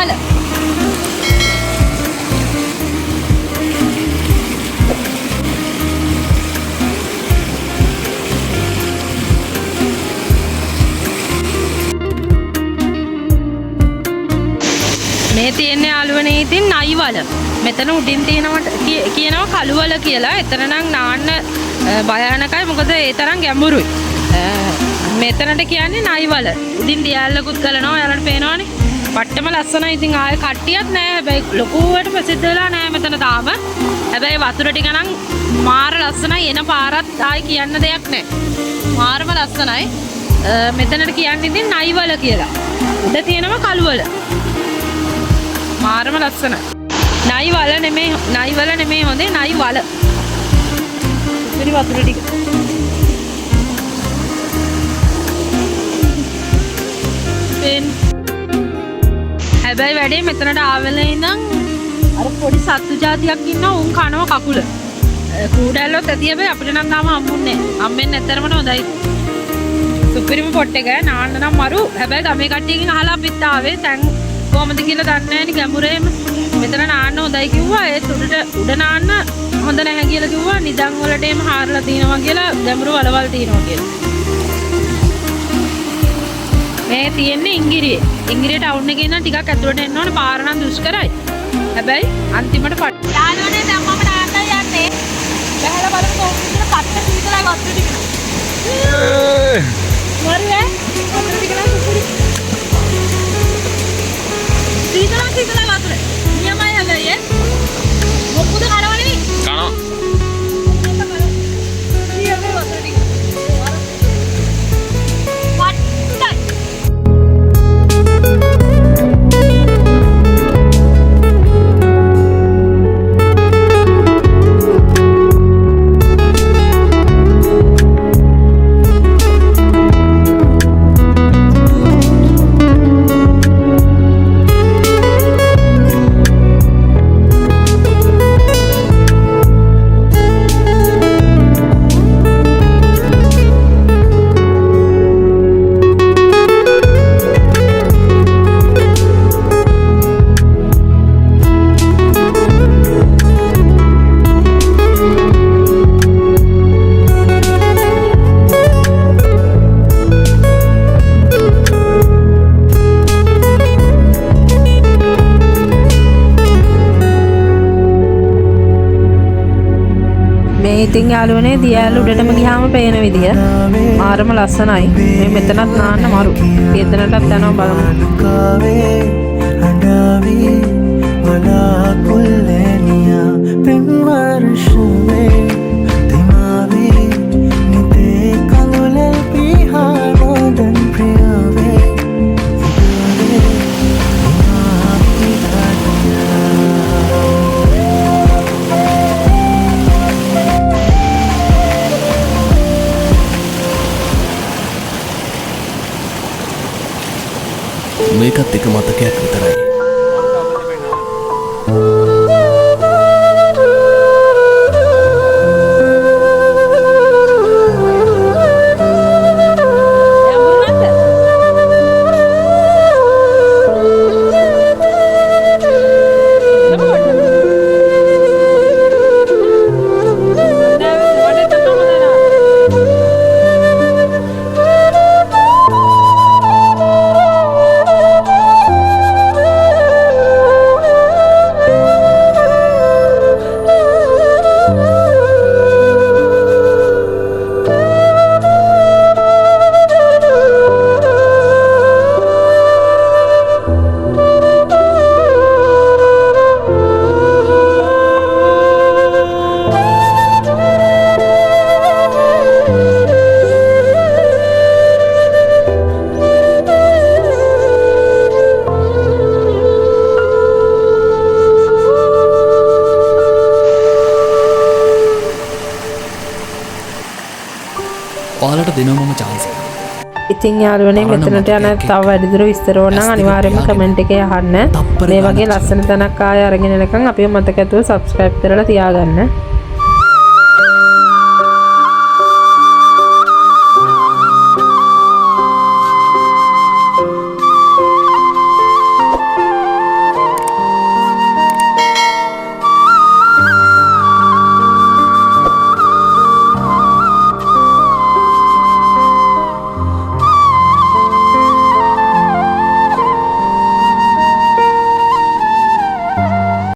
වල. මේ තියෙන්නේ යාළුවනේ ඉතින් නයි වල. මෙතන උඩින් කියනවා කළු වල කියලා. එතන නම් නාන්න භයානකයි මොකද ඒ තරම් ගැඹුරුයි. මෙතනට කියන්නේ නයි වල. උඩින් දියැලකුත් ගලනවා. ඔයාලට පේනවනේ. පට්ටම ලස්සනයි. ඉතින් ආයේ කට්ටියක් නෑ. හැබැයි ලොකුවට ප්‍රසිද්ධ වෙලා නෑ මෙතන තාම. හැබැයි වතුර ටික නම් මාර ලස්සනයි. එන පාරත් ආයේ කියන්න දෙයක් නෑ. මාරම ලස්සනයි. මෙතනට කියන්නේ ඉතින් නයි වල කියලා. උඩ තියෙනවා කළු වල. මාරම ලස්සනයි. නයි වල නෙමෙයි හොඳේ නයි වල. ඉතින් වතුර ටික. හැබැයි වැඩේ මෙතනට ආවෙලා ඉඳන් අර පොඩි සත්තු జాතියක් ඉන්නවා උන් කනවා කකුල. කූඩැල්ලොත් ඇති හැබැයි අපිට නම් තාම හම්බුන්නේ නැහැ. හම්බෙන්නේ නැත්තරම හොඳයි. සුපිරිම පොට් එක නාන්න නම් මරු. හැබැයි ගමේ කට්ටියකින් අහලා අපිත් ආවේ. දැන් කොහමද කියලා දන්නේ නැහැ නේ ගැඹුරේම. මෙතන නාන්න හොඳයි කිව්වා. ඒත් උඩ නාන්න හොඳ නැහැ කියලා කිව්වා. නිදන් වලට එම හාරලා තිනවා කියලා ගැඹුරු වලවල් තිනවා කියලා. මේ තියෙන්නේ ඉංගිරියේ. ඉංගිරිය ටවුන් එකේ ඉඳන් ටිකක් ඇතුළට එන්න ඕනේ. පාර නම් දුෂ්කරයි. හැබැයි අන්තිමට යාළුවනේ දැන් මම නාන්න යන්නේ. බහැලා බලමු කොහොමද කියලා පත්ත සීතලයි වතුර ටික. මරුවේ වතුර ටික නම් සුපුරි. සීතල වතුර. නියමයි හැබැයි මොකුද කරවන්නේ? කනවා. ඉතින් යාළුවනේ දියැල උඩටම ගියාම පේන විදිය මාරම ලස්සනයි. මේ මෙතනත් නාන්න මරු. එතනටත් යනවා බලමු. මේකත් එක මතකයක් විතරයි. ඔයාලට දෙනවා මම chance එක. ඉතින් යාළුවනේ මෙතනට යන තව වැඩිදුර විස්තර ඕන නම් අනිවාර්යයෙන්ම කමෙන්ට් එකේ අහන්න. මේ වගේ ලස්සන තැනක් ආයෙ අරගෙන එනකන් අපිව මතක ඇතුව subscribe කරලා තියාගන්න.